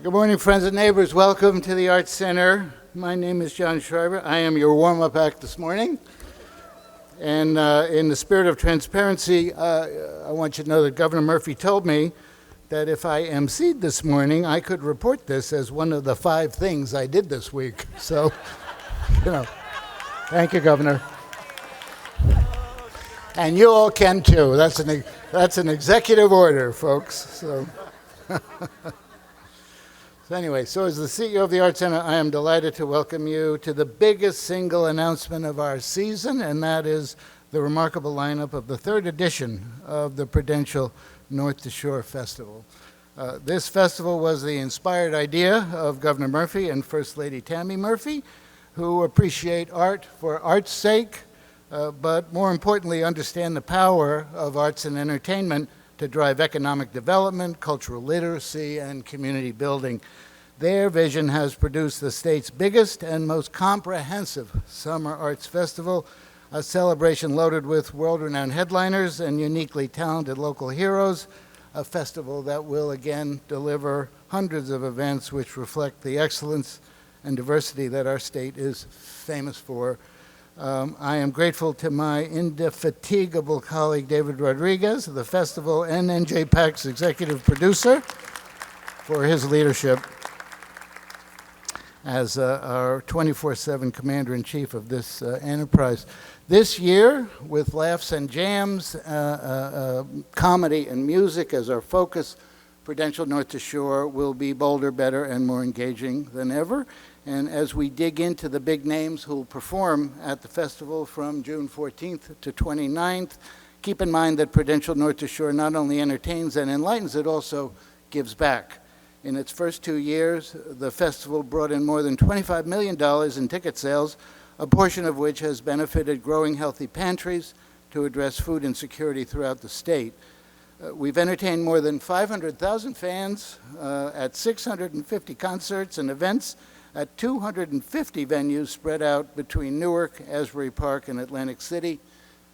Good morning, friends and neighbors. Welcome to the Arts Center. My name is John Schreiber. I am your warm-up act this morning. And in the spirit of transparency, I want you to know that Governor Murphy told me that if I emceed this morning, I could report this as one of the 5 things I did this week. So, thank you, Governor. And you all can too. That's an executive order, folks. So anyway, so as the CEO of the Arts Center, I am delighted to welcome you to the biggest single announcement of our season, and that is the remarkable lineup of the 3rd edition of the Prudential North to Shore Festival. This festival was the inspired idea of Governor Murphy and First Lady Tammy Murphy, who appreciate art for art's sake, but more importantly, understand the power of arts and entertainment to drive economic development, cultural literacy, and community building. Their vision has produced the state's biggest and most comprehensive summer arts festival, a celebration loaded with world-renowned headliners and uniquely talented local heroes, a festival that will again deliver hundreds of events which reflect the excellence and diversity that our state is famous for. I am grateful to my indefatigable colleague, David Rodriguez, the festival and NJPAC's executive producer, for his leadership as our 24/7 commander-in-chief of this enterprise. This year, with laughs and jams, comedy and music as our focus, Prudential North to Shore will be bolder, better, and more engaging than ever. And as we dig into the big names who will perform at the festival from June 14th to 29th, keep in mind that Prudential North to Shore not only entertains and enlightens, it also gives back. In its first 2 years, the festival brought in more than $25 million in ticket sales, a portion of which has benefited growing healthy pantries to address food insecurity throughout the state. We've entertained more than 500,000 fans at 650 concerts and events at 250 venues spread out between Newark, Asbury Park, and Atlantic City.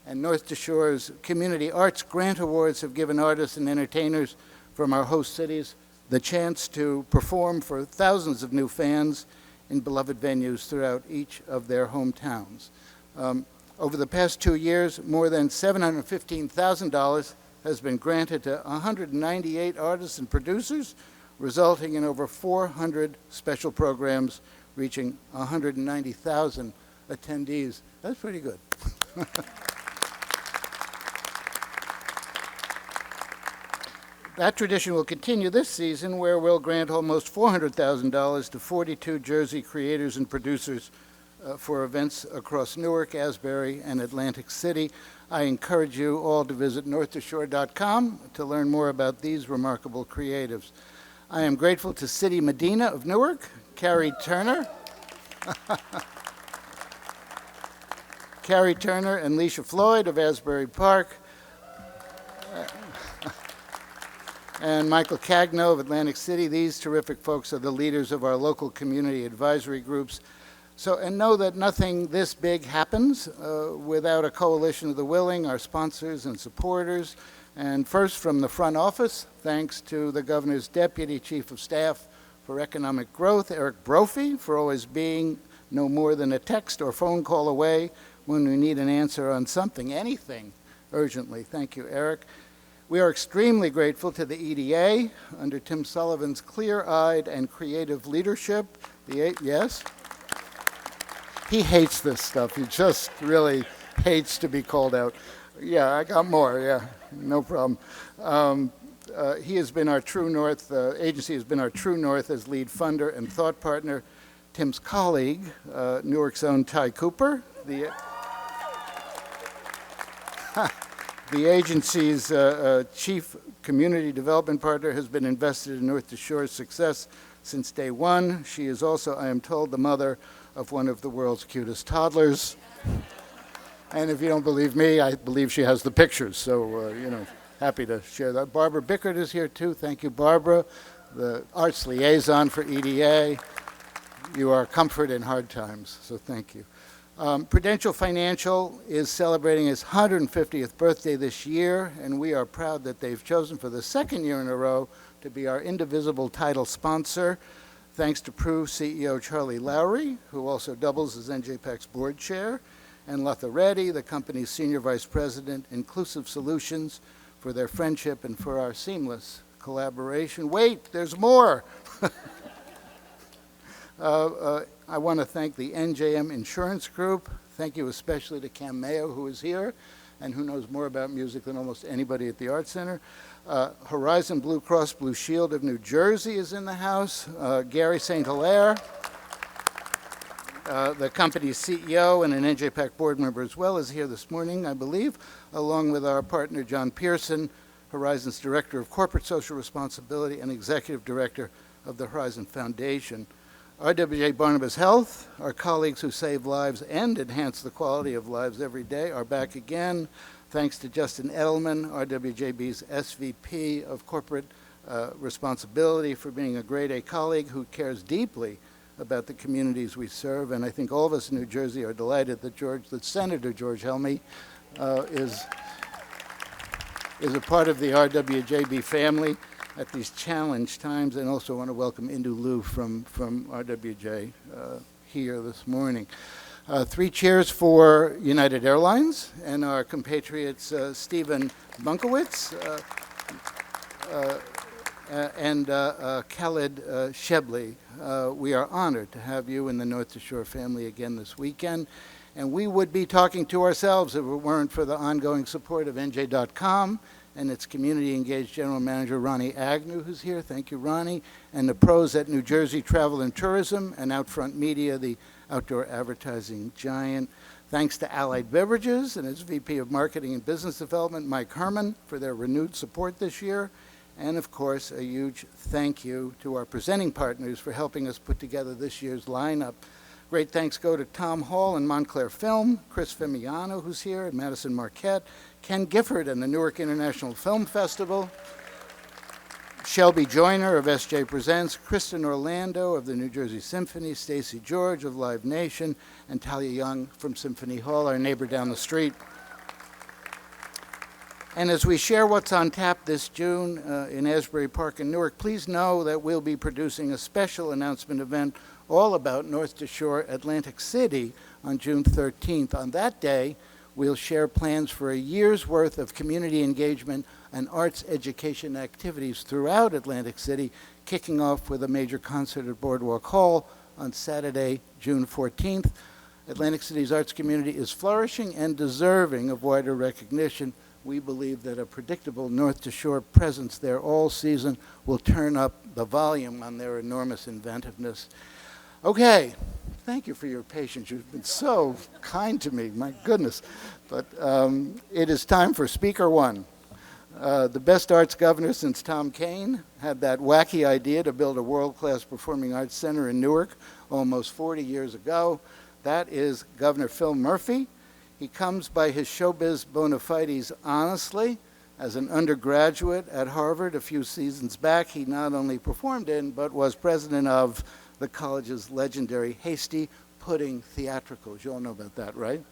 And North to Shore's Community Arts Grant Awards have given artists and entertainers from our host cities the chance to perform for thousands of new fans in beloved venues throughout each of their hometowns. Over the past 2 years, more than $715,000 has been granted to 198 artists and producers, resulting in over 400 special programs reaching 190,000 attendees. That's pretty good. That tradition will continue this season, where we'll grant almost $400,000 to 42 Jersey creators and producers for events across Newark, Asbury, and Atlantic City. I encourage you all to visit northtoshore.com to learn more about these remarkable creatives. I am grateful to City Medina of Newark, Carrie Turner, and Leisha Floyd of Asbury Park, and Michael Cagno of Atlantic City. These terrific folks are the leaders of our local community advisory groups. And know that nothing this big happens without a coalition of the willing, our sponsors and supporters. And first, from the front office, thanks to the Governor's Deputy Chief of Staff for Economic Growth, Eric Brophy, for always being no more than a text or phone call away when we need an answer on something, anything, urgently. Thank you, Eric. We are extremely grateful to the EDA under Tim Sullivan's clear-eyed and creative leadership. Yes? He hates this stuff. He just really hates to be called out. Yeah, I got more. Yeah, no problem. He has been our true north. The agency has been our true north as lead funder and thought partner. Tim's colleague, Newark's own Ty Cooper, the agency's chief community development partner, has been invested in North to Shore's success since day one. She is also, I am told, the mother of one of the world's cutest toddlers. And if you don't believe me, I believe she has the pictures. So, happy to share that. Barbara Bickert is here too. Thank you, Barbara, the arts liaison for EDA. You are comfort in hard times, so thank you. Prudential Financial is celebrating its 150th birthday this year, and we are proud that they've chosen for the 2nd year in a row to be our indivisible title sponsor. Thanks to Pru CEO Charlie Lowry, who also doubles as NJPAC's board chair, and Latha Reddy, the company's Senior Vice President, Inclusive Solutions, for their friendship and for our seamless collaboration. Wait, there's more. I want to thank the NJM Insurance Group. Thank you especially to Cam Mayo, who is here and who knows more about music than almost anybody at the Art Center. Horizon Blue Cross Blue Shield of New Jersey is in the house. Gary St. Hilaire, the company's CEO and an NJPAC board member as well, is here this morning, I believe, along with our partner John Pearson, Horizon's Director of Corporate Social Responsibility and Executive Director of the Horizon Foundation. RWJ Barnabas Health, our colleagues who save lives and enhance the quality of lives every day, are back again. Thanks to Justin Edelman, RWJB's SVP of Corporate Responsibility, for being a grade A colleague who cares deeply about the communities we serve. And I think all of us in New Jersey are delighted that Senator George Helmy is a part of the RWJB family at these challenged times, and also want to welcome Indu Liu from RWJ here this morning. 3 cheers for United Airlines and our compatriots Stephen Bunkowitz and Khaled Shebly. We are honored to have you in the North to Shore family again this weekend, and we would be talking to ourselves if it weren't for the ongoing support of NJ.com and its community-engaged General Manager, Ronnie Agnew, who's here. Thank you, Ronnie. And the pros at New Jersey Travel and Tourism and Outfront Media, the outdoor advertising giant. Thanks to Allied Beverages and its VP of Marketing and Business Development, Mike Herman, for their renewed support this year. And, of course, a huge thank you to our presenting partners for helping us put together this year's lineup. Great thanks go to Tom Hall and Montclair Film, Chris Femiano, who's here, at Madison Marquette, Ken Gifford and the Newark International Film Festival, Shelby Joyner of SJ Presents, Kristen Orlando of the New Jersey Symphony, Stacy George of Live Nation, and Talia Young from Symphony Hall, our neighbor down the street. And as we share what's on tap this June in Asbury Park in Newark, please know that we'll be producing a special announcement event all about North to Shore Atlantic City on June 13th. On that day, we'll share plans for a year's worth of community engagement and arts education activities throughout Atlantic City, kicking off with a major concert at Boardwalk Hall on Saturday, June 14th. Atlantic City's arts community is flourishing and deserving of wider recognition. We believe that a predictable North to Shore presence there all season will turn up the volume on their enormous inventiveness. Okay, thank you for your patience. You've been so kind to me, my goodness. But it is time for Speaker One. The best arts governor since Tom Kean had that wacky idea to build a world-class performing arts center in Newark almost 40 years ago. That is Governor Phil Murphy. He comes by his showbiz bona fides honestly. As an undergraduate at Harvard a few seasons back, he not only performed in, but was president of the college's legendary Hasty Pudding Theatricals. You all know about that, right?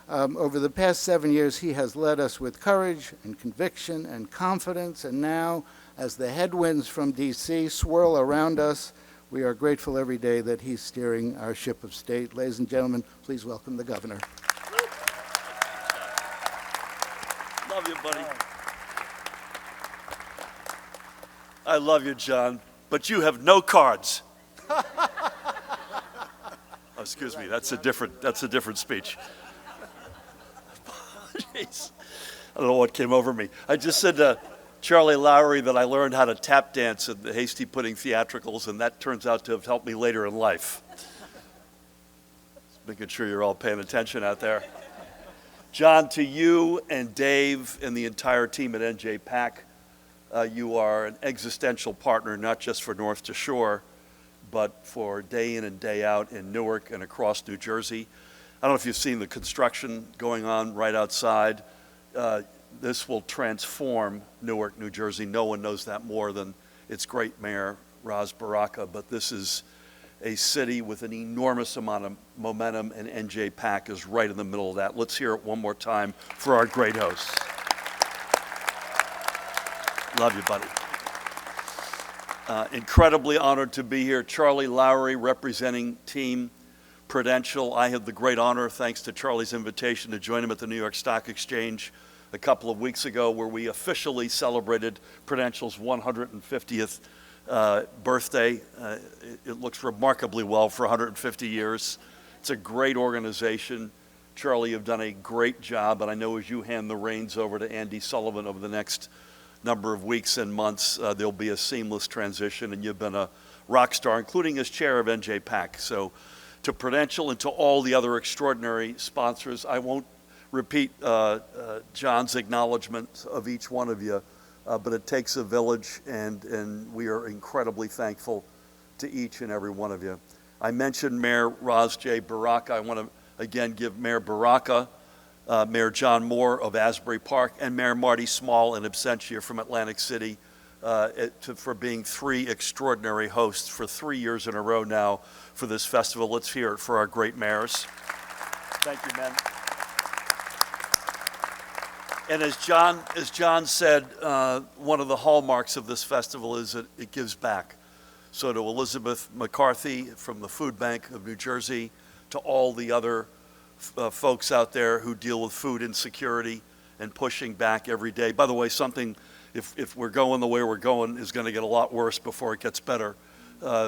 Over the past 7 years, he has led us with courage and conviction and confidence, and now, as the headwinds from D.C. swirl around us, we are grateful every day that he's steering our ship of state. Ladies and gentlemen, please welcome the governor. Love you, buddy. I love you, John, but you have no cards. Oh, excuse me, that's a different speech. Jeez. I don't know what came over me. I just said to Charlie Lowry that I learned how to tap dance at the Hasty Pudding Theatricals, and that turns out to have helped me later in life. Just making sure you're all paying attention out there. John, to you and Dave and the entire team at NJPAC, you are an existential partner, not just for North to Shore, but for day in and day out in Newark and across New Jersey. I don't know if you've seen the construction going on right outside. This will transform Newark, New Jersey. No one knows that more than its great mayor, Ras Baraka, but this is a city with an enormous amount of momentum, and NJPAC is right in the middle of that. Let's hear it one more time for our great hosts. Love you, buddy. Incredibly honored to be here. Charlie Lowry representing Team Prudential. I had the great honor, thanks to Charlie's invitation, to join him at the New York Stock Exchange a couple of weeks ago, where we officially celebrated Prudential's 150th birthday. It looks remarkably well for 150 years. It's a great organization. Charlie, you've done a great job, and I know as you hand the reins over to Andy Sullivan over the next number of weeks and months, there'll be a seamless transition, and you've been a rock star, including as chair of NJPAC. So to Prudential and to all the other extraordinary sponsors, I won't repeat John's acknowledgement of each one of you, but it takes a village, and we are incredibly thankful to each and every one of you. I mentioned Mayor Ras J. Baraka. I want to again give Mayor Baraka, Mayor John Moore of Asbury Park, and Mayor Marty Small in absentia from Atlantic City for being three extraordinary hosts for 3 years in a row now for this festival. Let's hear it for our great mayors. Thank you, men. And as John said, one of the hallmarks of this festival is that it gives back. So to Elizabeth McCarthy from the Food Bank of New Jersey, to all the other folks out there who deal with food insecurity and pushing back every day. By the way, something, if we're going the way we're going, is going to get a lot worse before it gets better.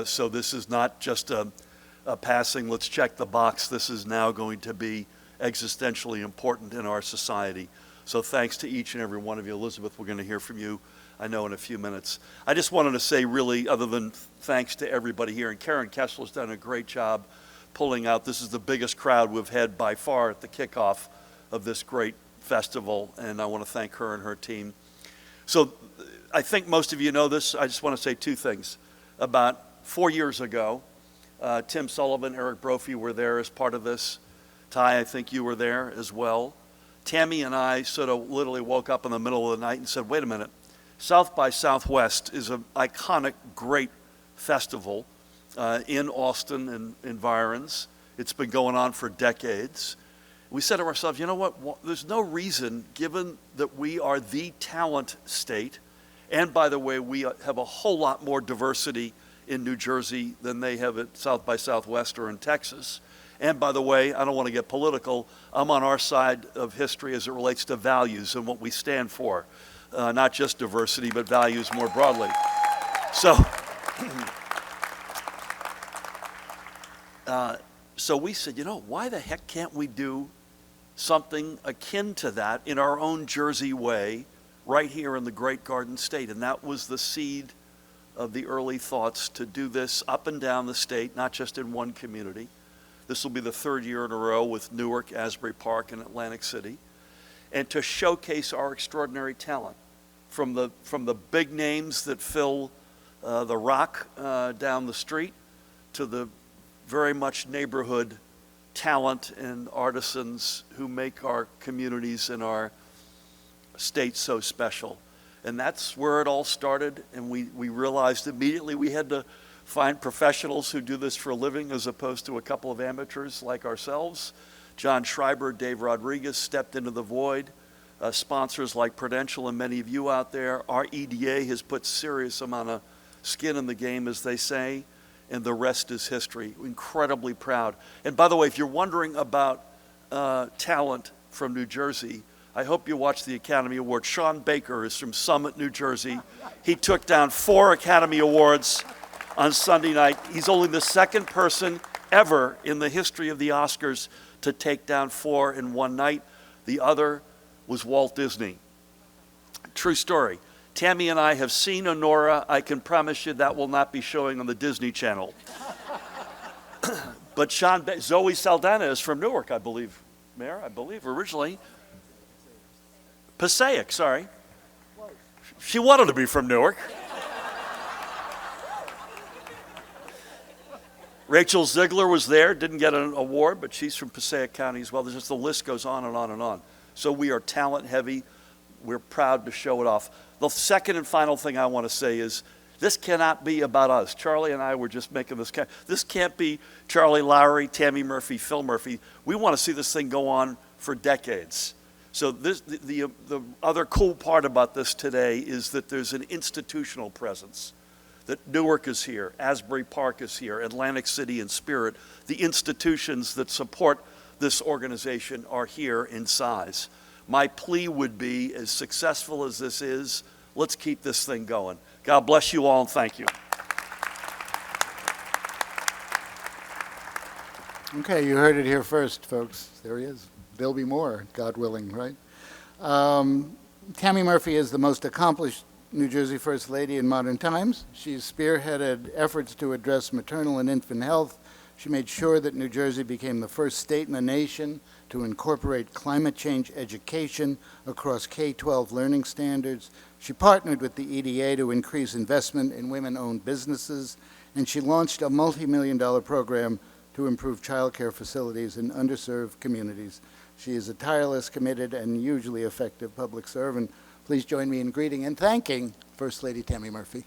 So this is not just a passing, let's check the box. This is now going to be existentially important in our society. So thanks to each and every one of you. Elizabeth, we're going to hear from you, I know, in a few minutes. I just wanted to say, really, other than thanks to everybody here, and Karen Kessler's done a great job pulling out. This is the biggest crowd we've had by far at the kickoff of this great festival, and I want to thank her and her team. So I think most of you know this. I just want to say two things. About 4 years ago, Tim Sullivan, Eric Brophy were there as part of this. Ty, I think you were there as well. Tammy and I sort of literally woke up in the middle of the night and said, wait a minute, South by Southwest is an iconic, great festival in Austin and environs. It's been going on for decades. We said to ourselves, you know what, there's no reason, given that we are the talent state, and by the way, we have a whole lot more diversity in New Jersey than they have at South by Southwest or in Texas. And by the way, I don't want to get political, I'm on our side of history as it relates to values and what we stand for. Not just diversity, but values more broadly. So we said, you know, why the heck can't we do something akin to that in our own Jersey way, right here in the great Garden State? And that was the seed of the early thoughts to do this up and down the state, not just in one community. This will be the third year in a row with Newark, Asbury Park, and Atlantic City, and to showcase our extraordinary talent, from the big names that fill the Rock down the street to the very much neighborhood talent and artisans who make our communities and our state so special. And that's where it all started, and we realized immediately we had to find professionals who do this for a living as opposed to a couple of amateurs like ourselves. John Schreiber, Dave Rodriguez stepped into the void. Sponsors like Prudential and many of you out there. Our EDA has put serious amount of skin in the game, as they say, and the rest is history. Incredibly proud. And by the way, if you're wondering about talent from New Jersey, I hope you watch the Academy Awards. Sean Baker is from Summit, New Jersey. He took down 4 Academy Awards on Sunday night. He's only the second person ever in the history of the Oscars to take down 4 in one night. The other was Walt Disney. True story. Tammy and I have seen Honora. I can promise you that will not be showing on the Disney Channel. But Zoe Saldana is from Newark, I believe. Mayor, I believe, originally. Passaic, sorry. She wanted to be from Newark. Rachel Ziegler was there, didn't get an award, but she's from Passaic County as well. There's just, the list goes on and on and on. So we are talent heavy. We're proud to show it off. The second and final thing I want to say is this cannot be about us. Charlie and I were just making this. This can't be Charlie Lowry, Tammy Murphy, Phil Murphy. We want to see this thing go on for decades. So the other cool part about this today is that there's an institutional presence. that Newark is here, Asbury Park is here, Atlantic City and Spirit, the institutions that support this organization are here in size. My plea would be, as successful as this is, let's keep this thing going. God bless you all and thank you. Okay, you heard it here first, folks. There he is. There'll be more, God willing, right? Tammy Murphy is the most accomplished New Jersey First Lady in modern times. She's spearheaded efforts to address maternal and infant health. She made sure that New Jersey became the first state in the nation to incorporate climate change education across K-12 learning standards. She partnered with the EDA to increase investment in women-owned businesses, and she launched a multi-million-dollar program to improve child care facilities in underserved communities. She is a tireless, committed, and hugely effective public servant. Please join me in greeting and thanking First Lady Tammy Murphy.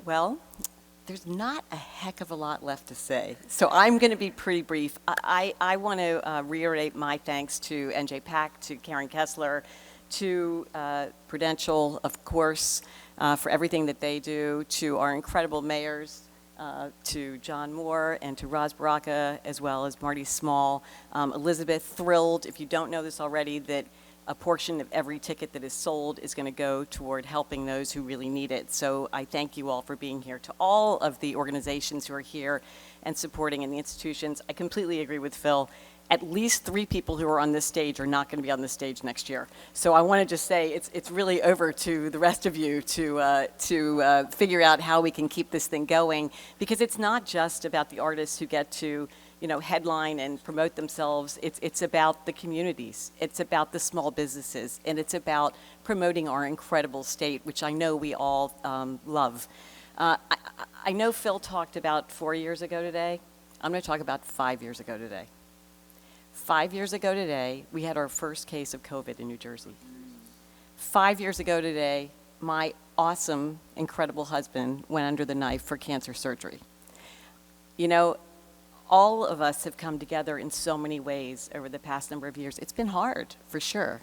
Well, there's not a heck of a lot left to say, so I'm going to be pretty brief. I want to reiterate my thanks to NJPAC, to Karen Kessler, to Prudential, of course, for everything that they do, to our incredible mayors, to John Moore and to Roz Baraka, as well as Marty Small. Elizabeth, thrilled, if you don't know this already, that a portion of every ticket that is sold is going to go toward helping those who really need it. So I thank you all for being here. To all of the organizations who are here and supporting in the institutions, I completely agree with Phil. At least 3 people who are on this stage are not going to be on this stage next year. So I want to just say it's really over to the rest of you to figure out how we can keep this thing going, because it's not just about the artists who get to headline and promote themselves. It's about the communities. It's about the small businesses, and it's about promoting our incredible state, which I know we all love. I know Phil talked about 4 years ago today. I'm going to talk about 5 years ago today. 5 years ago today, we had our first case of COVID in New Jersey. 5 years ago today, my awesome, incredible husband went under the knife for cancer surgery. All of us have come together in so many ways over the past number of years. It's been hard, for sure.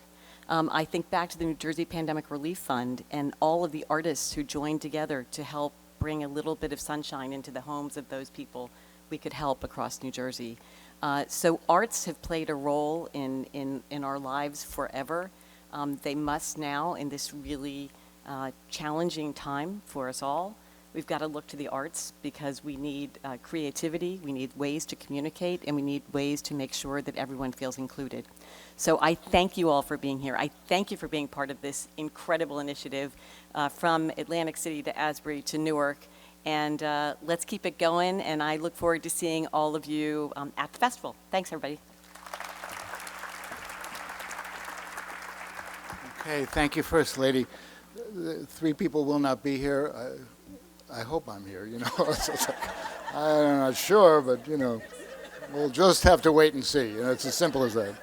I think back to the New Jersey Pandemic Relief Fund and all of the artists who joined together to help bring a little bit of sunshine into the homes of those people we could help across New Jersey. So arts have played a role in our lives forever. They must now, in this really challenging time for us all, we've got to look to the arts, because we need creativity, we need ways to communicate, and we need ways to make sure that everyone feels included. So I thank you all for being here. I thank you for being part of this incredible initiative from Atlantic City to Asbury to Newark. And let's keep it going, and I look forward to seeing all of you at the festival. Thanks, everybody. Okay, thank you, First Lady. 3 people will not be here. I hope I'm here, It's like, I'm not sure, but, we'll just have to wait and see. It's as simple as that.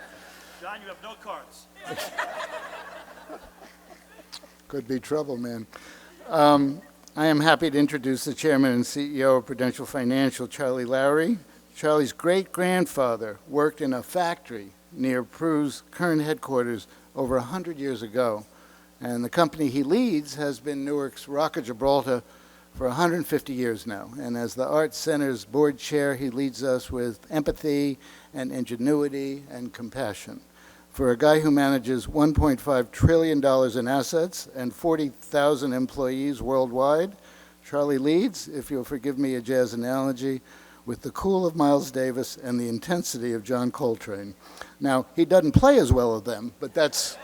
John, you have no cards. Could be trouble, man. I am happy to introduce the Chairman and CEO of Prudential Financial, Charlie Lowrey. Charlie's great-grandfather worked in a factory near Pru's current headquarters over 100 years ago, and the company he leads has been Newark's Rock of Gibraltar for 150 years now. And as the Arts Center's board chair, he leads us with empathy and ingenuity and compassion. For a guy who manages $1.5 trillion in assets and 40,000 employees worldwide, Charlie leads, if you'll forgive me a jazz analogy, with the cool of Miles Davis and the intensity of John Coltrane. Now, he doesn't play as well as them, but that's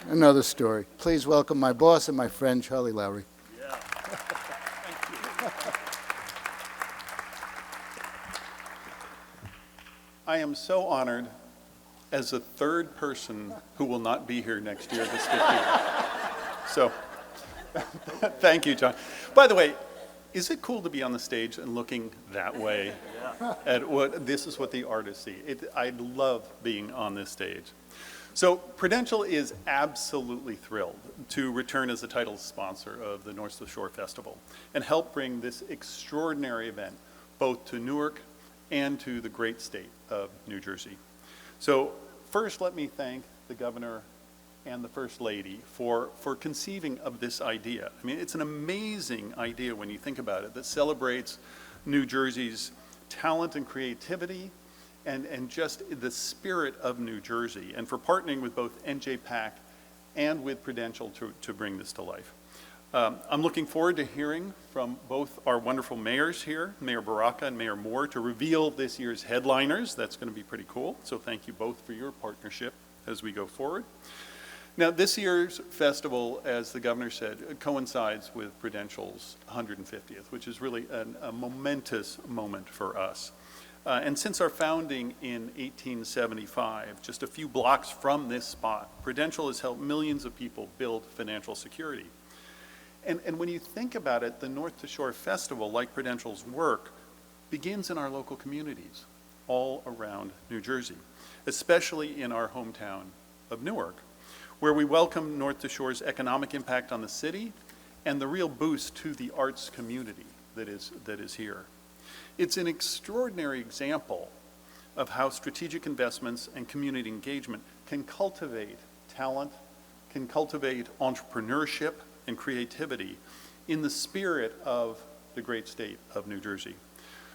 another story. Please welcome my boss and my friend, Charlie Lowrey. Yeah. I am so honored as a third person who will not be here next year this 15th. So, thank you, John. By the way, is it cool to be on the stage and looking that way at this is what the artists see? I love being on this stage. So Prudential is absolutely thrilled to return as the title sponsor of the North Shore Festival and help bring this extraordinary event both to Newark and to the great state of New Jersey. So first, let me thank the governor and the First Lady for conceiving of this idea. I mean, it's an amazing idea when you think about it, that celebrates New Jersey's talent and creativity and just the spirit of New Jersey, and for partnering with both NJPAC and with Prudential to bring this to life. I'm looking forward to hearing from both our wonderful mayors here, Mayor Baraka and Mayor Moore, to reveal this year's headliners. That's going to be pretty cool. So thank you both for your partnership as we go forward. Now, this year's festival, as the governor said, coincides with Prudential's 150th, which is really a momentous moment for us. And since our founding in 1875, just a few blocks from this spot, Prudential has helped millions of people build financial security. And when you think about it, the North to Shore Festival, like Prudential's work, begins in our local communities all around New Jersey, especially in our hometown of Newark, where we welcome North to Shore's economic impact on the city and the real boost to the arts community that is here. It's an extraordinary example of how strategic investments and community engagement can cultivate talent, can cultivate entrepreneurship and creativity in the spirit of the great state of New Jersey.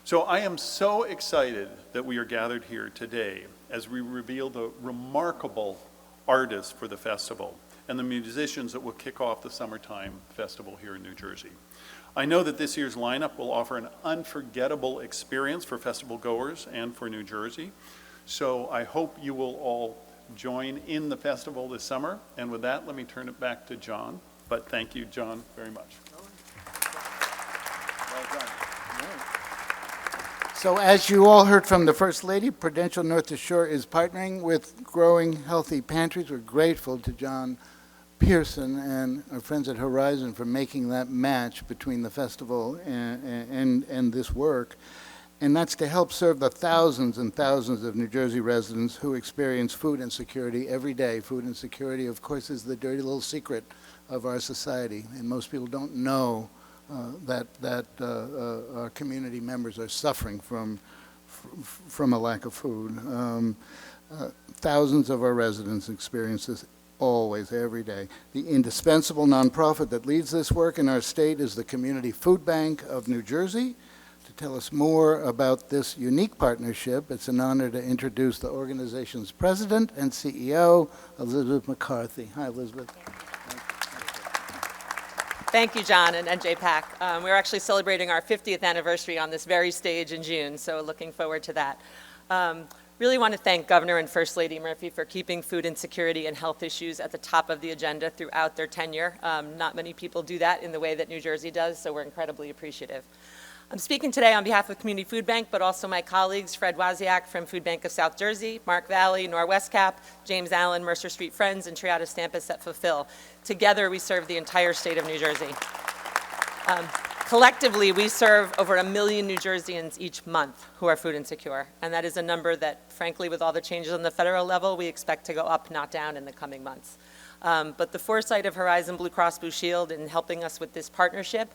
So I am so excited that we are gathered here today as we reveal the remarkable artists for the festival and the musicians that will kick off the summertime festival here in New Jersey. I know that this year's lineup will offer an unforgettable experience for festival goers and for New Jersey. So I hope you will all join in the festival this summer. And with that, let me turn it back to John. But thank you, John, very much. Well done. So as you all heard from the First Lady, Prudential North to Shore is partnering with Growing Healthy Pantries. We're grateful to John Pearson and our friends at Horizon for making that match between the festival and this work. And that's to help serve the thousands and thousands of New Jersey residents who experience food insecurity every day. Food insecurity, of course, is the dirty little secret of our society, and most people don't know that our community members are suffering from a lack of food. Thousands of our residents experience this always, every day. The indispensable nonprofit that leads this work in our state is the Community Food Bank of New Jersey. To tell us more about this unique partnership, it's an honor to introduce the organization's president and CEO, Elizabeth McCarthy. Hi, Elizabeth. Thank you, John and NJPAC. We're actually celebrating our 50th anniversary on this very stage in June, so looking forward to that. Really want to thank Governor and First Lady Murphy for keeping food insecurity and health issues at the top of the agenda throughout their tenure. Not many people do that in the way that New Jersey does, so we're incredibly appreciative. I'm speaking today on behalf of Community Food Bank, but also my colleagues, Fred Wozniak from Food Bank of South Jersey, Mark Valley, Norwest Cap, James Allen, Mercer Street Friends, and Triada Stampus at Fulfill. Together, we serve the entire state of New Jersey. Collectively, we serve over 1 million New Jerseyans each month who are food insecure, and that is a number that, frankly, with all the changes on the federal level, we expect to go up, not down, in the coming months. But the foresight of Horizon Blue Cross Blue Shield in helping us with this partnership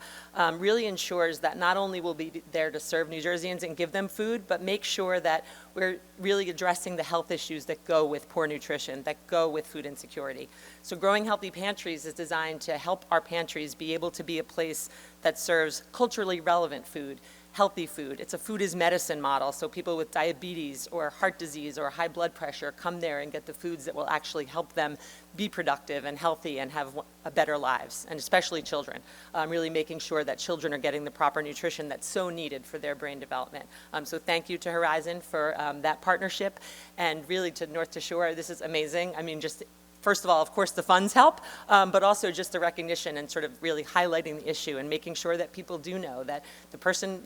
really ensures that not only will we be there to serve New Jerseyans and give them food, but make sure that we're really addressing the health issues that go with poor nutrition, that go with food insecurity. So Growing Healthy Pantries is designed to help our pantries be able to be a place that serves culturally relevant food, healthy food. It's a food is medicine model, so people with diabetes or heart disease or high blood pressure come there and get the foods that will actually help them be productive and healthy and have better lives, and especially children. Really making sure that children are getting the proper nutrition that's so needed for their brain development. So thank you to Horizon for that partnership, and really to North to Shore. This is amazing. I mean, just first of all, of course, the funds help, but also just the recognition and sort of really highlighting the issue and making sure that people do know that the person,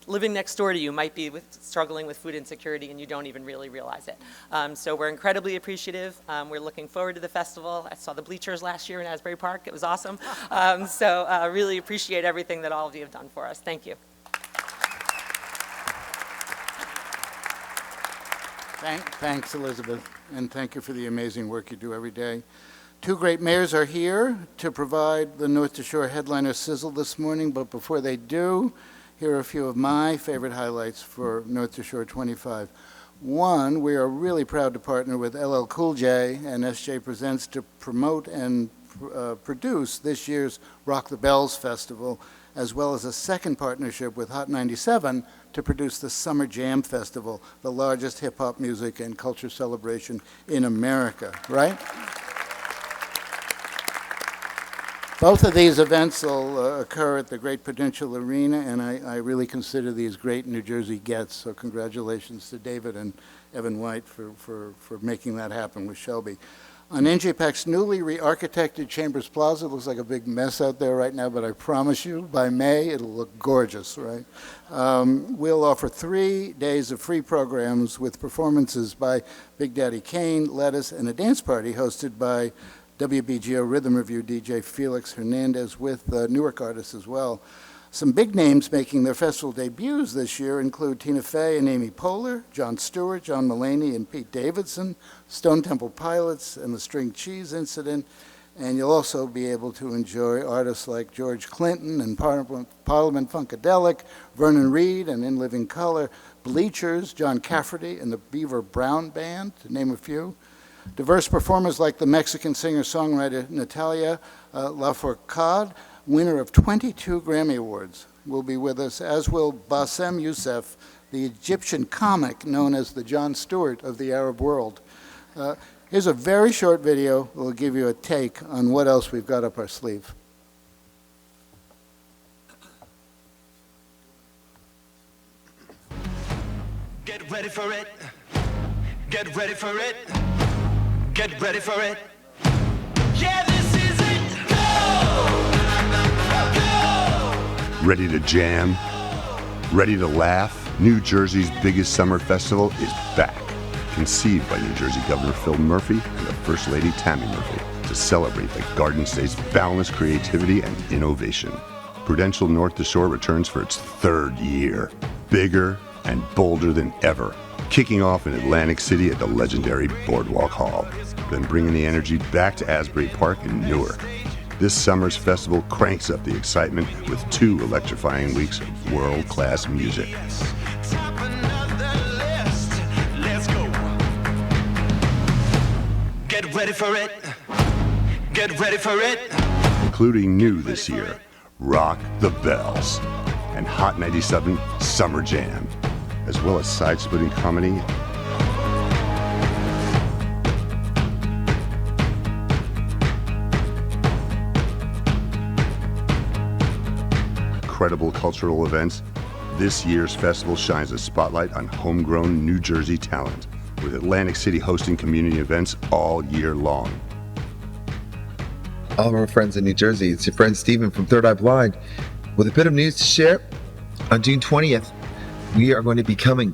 living next door to you might be struggling with food insecurity and you don't even really realize it. So we're incredibly appreciative. We're looking forward to the festival. I saw the bleachers last year in Asbury Park. It was awesome. So really appreciate everything that all of you have done for us. Thank you. Thanks, Elizabeth, and thank you for the amazing work you do every day. Two great mayors are here to provide the North to Shore headliner sizzle this morning, but before they do, here are a few of my favorite highlights for North to Shore 25. One, we are really proud to partner with LL Cool J and SJ Presents to promote and produce this year's Rock the Bells Festival, as well as a second partnership with Hot 97 to produce the Summer Jam Festival, the largest hip-hop music and culture celebration in America, right? Both of these events will occur at the Great Prudential Arena, and I really consider these great New Jersey gets, so congratulations to David and Evan White for making that happen with Shelby. On NJPAC's newly re-architected Chambers Plaza, it looks like a big mess out there right now, but I promise you, by May, it'll look gorgeous, right? We'll offer 3 days of free programs with performances by Big Daddy Kane, Lettuce, and a dance party hosted by WBGO Rhythm Review DJ Felix Hernandez with Newark artists as well. Some big names making their festival debuts this year include Tina Fey and Amy Poehler, Jon Stewart, John Mulaney, and Pete Davidson, Stone Temple Pilots, and the String Cheese Incident. And you'll also be able to enjoy artists like George Clinton and Parliament Funkadelic, Vernon Reid and In Living Color, Bleachers, John Cafferty, and the Beaver Brown Band, to name a few. Diverse performers like the Mexican singer-songwriter Natalia Lafourcade, winner of 22 Grammy Awards, will be with us, as will Bassem Youssef, the Egyptian comic known as the Jon Stewart of the Arab world. Here's a very short video that will give you a take on what else we've got up our sleeve. Get ready for it. Get ready for it. Get ready for it. Yeah, this is it. Go! Ready to jam? Ready to laugh? New Jersey's biggest summer festival is back. Conceived by New Jersey Governor Phil Murphy and the First Lady Tammy Murphy to celebrate the Garden State's boundless creativity and innovation. Prudential North to Shore returns for its 3rd year, bigger and bolder than ever. Kicking off in Atlantic City at the legendary Boardwalk Hall, then bringing the energy back to Asbury Park in Newark. This summer's festival cranks up the excitement with 2 electrifying weeks of world-class music. Top another list. Let's go. Get ready for it. Get ready for it. Including new this year, Rock the Bells and Hot 97 Summer Jam, as well as side-splitting comedy. Incredible cultural events. This year's festival shines a spotlight on homegrown New Jersey talent, with Atlantic City hosting community events all year long. All of our friends in New Jersey, it's your friend Steven from Third Eye Blind with a bit of news to share. On June 20th, we are going to be coming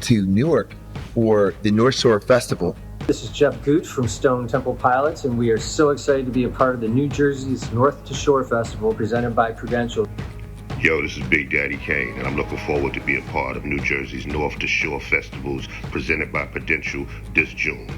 to Newark for the North Shore Festival. This is Jeff Gooch from Stone Temple Pilots, and we are so excited to be a part of the New Jersey's North to Shore Festival presented by Prudential. Yo, this is Big Daddy Kane, and I'm looking forward to be a part of New Jersey's North to Shore Festivals presented by Prudential this June.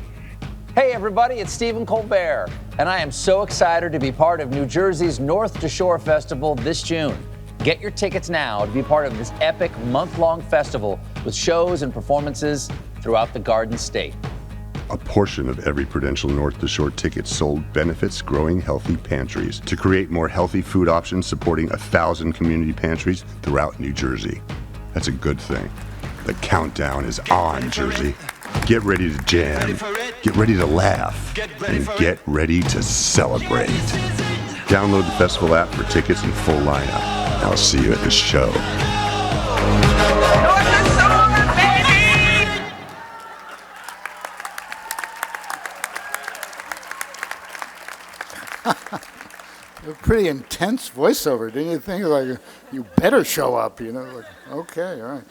Hey everybody, it's Stephen Colbert, and I am so excited to be part of New Jersey's North to Shore Festival this June. Get your tickets now to be part of this epic month-long festival with shows and performances throughout the Garden State. A portion of every Prudential North to Shore ticket sold benefits Growing Healthy Pantries to create more healthy food options supporting 1,000 community pantries throughout New Jersey. That's a good thing. The countdown is on, Jersey. Get ready to jam, get ready to laugh, and get ready to celebrate. Download the festival app for tickets and full lineup. I'll see you at the show. A pretty intense voiceover, didn't you think? Like, you better show up, you know? Like, okay, all right.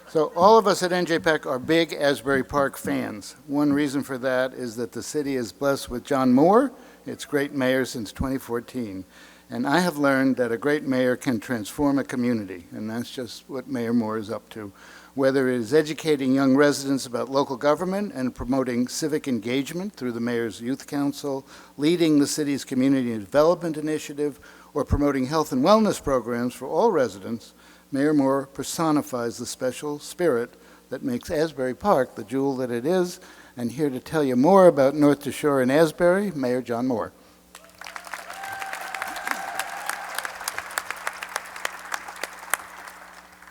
So all of us at NJPAC are big Asbury Park fans. One reason for that is that the city is blessed with John Moore, its great mayor since 2014. And I have learned that a great mayor can transform a community, and that's just what Mayor Moore is up to. Whether it is educating young residents about local government and promoting civic engagement through the Mayor's Youth Council, leading the city's community development initiative, or promoting health and wellness programs for all residents, Mayor Moore personifies the special spirit that makes Asbury Park the jewel that it is. And here to tell you more about North to Shore and Asbury, Mayor John Moore.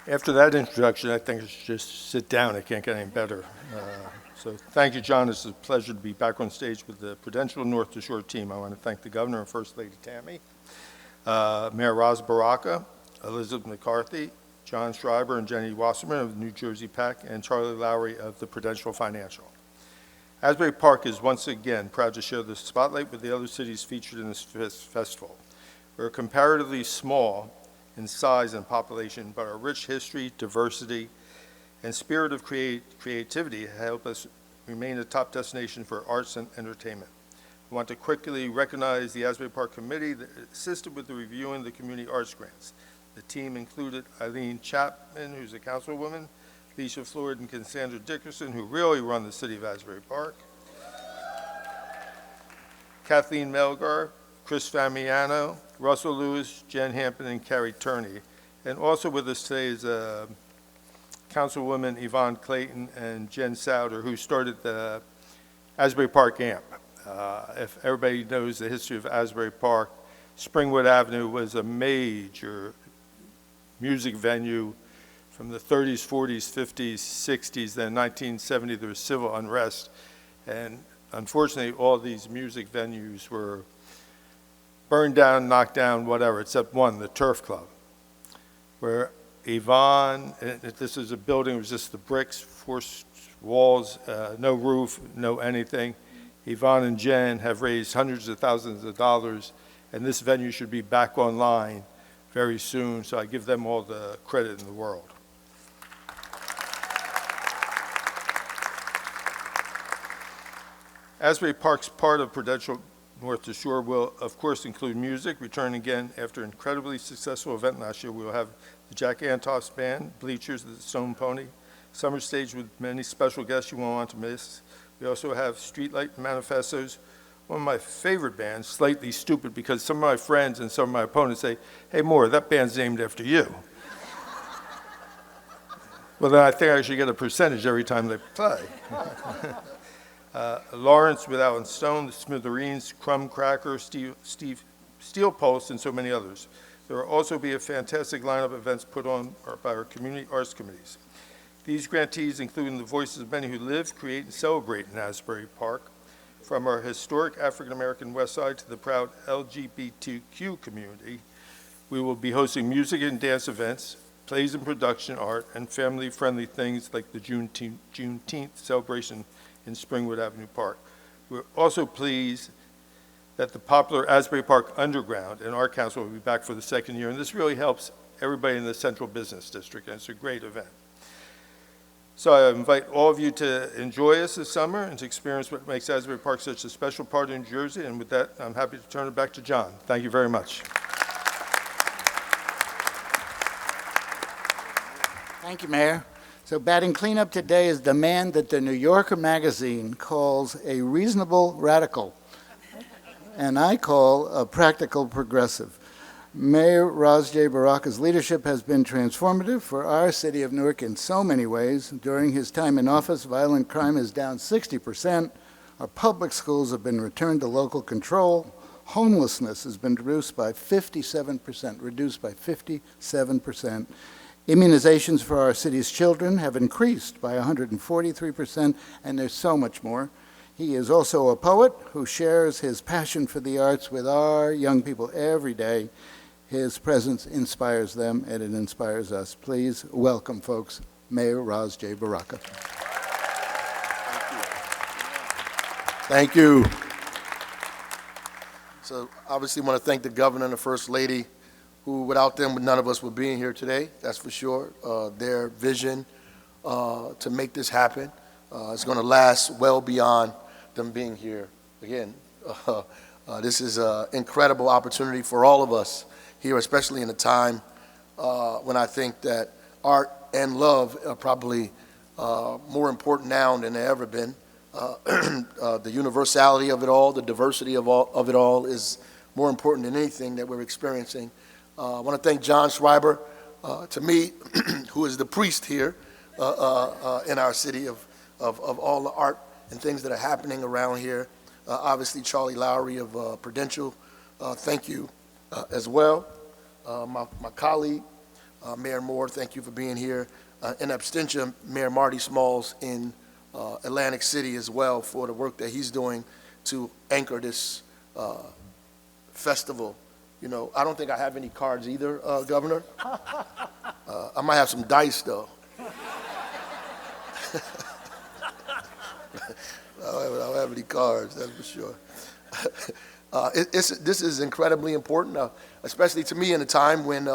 After that introduction, I think I should just sit down. It can't get any better. So thank you, John. It's a pleasure to be back on stage with the Prudential North to Shore team. I want to thank the Governor and First Lady Tammy, Mayor Ras Baraka, Elizabeth McCarthy, John Schreiber and Jenny Wasserman of the New Jersey PAC, and Charlie Lowry of the Prudential Financial. Asbury Park is once again proud to share the spotlight with the other cities featured in this festival. We're comparatively small in size and population, but our rich history, diversity, and spirit of creativity help us remain a top destination for arts and entertainment. I want to quickly recognize the Asbury Park Committee that assisted with the reviewing the community arts grants. The team included Eileen Chapman, who's a councilwoman, Alicia Floyd and Cassandra Dickerson, who really run the city of Asbury Park, Kathleen Melgar, Chris Famiano, Russell Lewis, Jen Hampton, and Carrie Turney. And also with us today is Councilwoman Yvonne Clayton and Jen Souter, who started the Asbury Park AMP. If everybody knows the history of Asbury Park, Springwood Avenue was a major music venue from the 30s, 40s, 50s, 60s. Then in 1970, there was civil unrest. And unfortunately, all these music venues were burned down, knocked down, whatever, except one, the Turf Club, where Yvonne, this is a building, it was just the bricks, four walls, no roof, no anything. Yvonne and Jen have raised hundreds of thousands of dollars, and this venue should be back online very soon, so I give them all the credit in the world. Asbury Park's part of Prudential North to Shore will, of course, include music. Return again after an incredibly successful event last year. We will have the Jack Antoff's Band, Bleachers, the Stone Pony, summer stage with many special guests you won't want to miss. We also have Streetlight Manifestos, one of my favorite bands, Slightly Stupid, because some of my friends and some of my opponents say, hey, Moore, that band's named after you. Well, then I think I should get a percentage every time they play. Lawrence with Alan Stone, the Smithereens, Crumb Cracker, Steel Pulse, and so many others. There will also be a fantastic lineup of events put on by our community arts committees. These grantees include the voices of many who live, create, and celebrate in Asbury Park, from our historic African-American West Side to the proud LGBTQ community. We will be hosting music and dance events, plays and production art, and family-friendly things like the Juneteenth celebration in Springwood Avenue Park. We're also pleased that the popular Asbury Park Underground and Art Council will be back for the second year, and this really helps everybody in the Central Business District, and it's a great event. So I invite all of you to enjoy us this summer and to experience what makes Asbury Park such a special part of New Jersey, and with that, I'm happy to turn it back to John. Thank you very much. Thank you, Mayor. So batting cleanup today is the man that the New Yorker magazine calls a reasonable radical, and I call a practical progressive. Mayor Ras J. Baraka's leadership has been transformative for our city of Newark in so many ways. During his time in office, violent crime is down 60%. Our public schools have been returned to local control. Homelessness has been reduced by 57%, Immunizations for our city's children have increased by 143%, and there's so much more. He is also a poet who shares his passion for the arts with our young people every day. His presence inspires them, and it inspires us. Please welcome, folks, Mayor Ras J. Baraka. Thank you. So obviously want to thank the Governor and the First Lady, who without them, none of us would be in here today, that's for sure. Their vision to make this happen is going to last well beyond them being here. Again, this is an incredible opportunity for all of us here, especially in a time when I think that art and love are probably more important now than they've ever been. The universality of it all, the diversity of it all is more important than anything that we're experiencing. I want to thank John Schreiber, to me, who is the priest here, in our city of all the art and things that are happening around here. Obviously, Charlie Lowry of Prudential, thank you as well. My colleague, Mayor Moore, thank you for being here. In absentia, Mayor Marty Smalls in Atlantic City as well for the work that he's doing to anchor this festival. You know, I don't think I have any cards either, Governor. I might have some dice, though. I don't have any cards, that's for sure. This is incredibly important, especially to me in a time when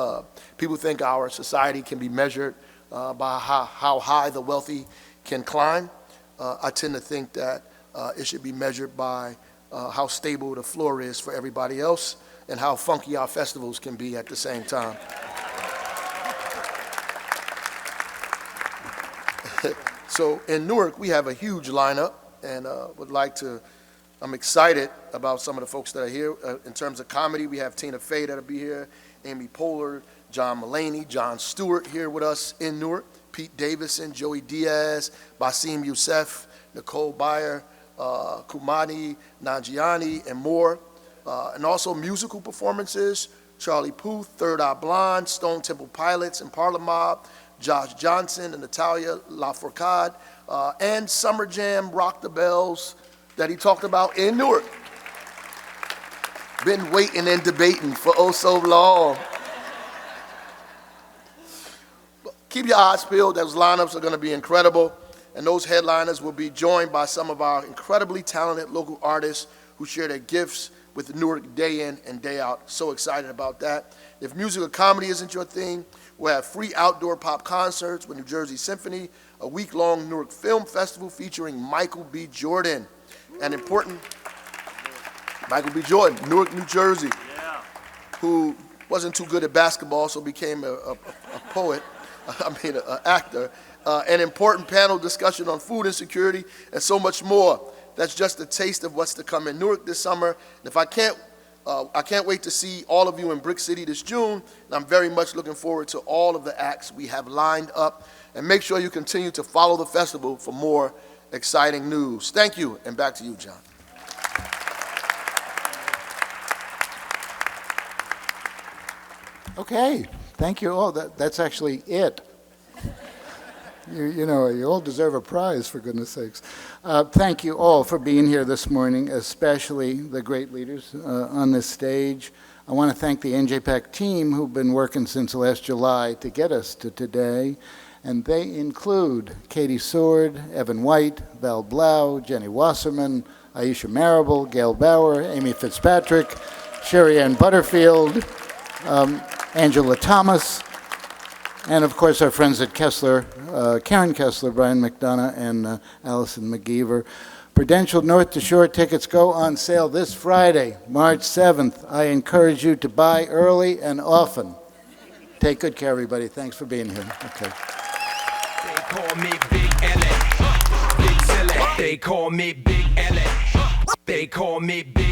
people think our society can be measured by how high the wealthy can climb. I tend to think that it should be measured by how stable the floor is for everybody else and how funky our festivals can be at the same time. So in Newark, we have a huge lineup, and I'm excited about some of the folks that are here. In terms of comedy, we have Tina Fey that'll be here, Amy Poehler, John Mulaney, Jon Stewart here with us in Newark, Pete Davidson, Joey Diaz, Basim Youssef, Nicole Byer, Kumani Nanjiani, and more. And also musical performances, Charlie Puth, Third Eye Blind, Stone Temple Pilots, Impala Mob, Josh Johnson and Natalia Lafourcade, and Summer Jam, Rock the Bells, that he talked about in Newark. Been waiting and debating for oh so long. Keep your eyes peeled. Those lineups are going to be incredible, and those headliners will be joined by some of our incredibly talented local artists who share their gifts with Newark day in and day out. So excited about that. If music or comedy isn't your thing, we'll have free outdoor pop concerts with New Jersey Symphony, a week-long Newark Film Festival featuring Michael B. Jordan. And important, Michael B. Jordan, Newark, New Jersey, who wasn't too good at basketball, so became a poet, an actor. An important panel discussion on food insecurity and so much more. That's just a taste of what's to come in Newark this summer. And I can't wait to see all of you in Brick City this June, and I'm very much looking forward to all of the acts we have lined up. And make sure you continue to follow the festival for more exciting news. Thank you, and back to you, John. Okay, thank you all. That's actually it. You all deserve a prize, for goodness sakes. Thank you all for being here this morning, especially the great leaders on this stage. I want to thank the NJPAC team who've been working since last July to get us to today. And they include Katie Sword, Evan White, Val Blau, Jenny Wasserman, Aisha Marable, Gail Bauer, Amy Fitzpatrick, Sherry Ann Butterfield, Angela Thomas, and of course our friends at Kessler, Karen Kessler, Brian McDonough, and Allison McGeever. Prudential North to Shore tickets go on sale this Friday, March 7th. I encourage you to buy early and often. Take good care, everybody. Thanks for being here. Okay. They call me Big L.A. Big Silly. They call me Big L.A. They call me Big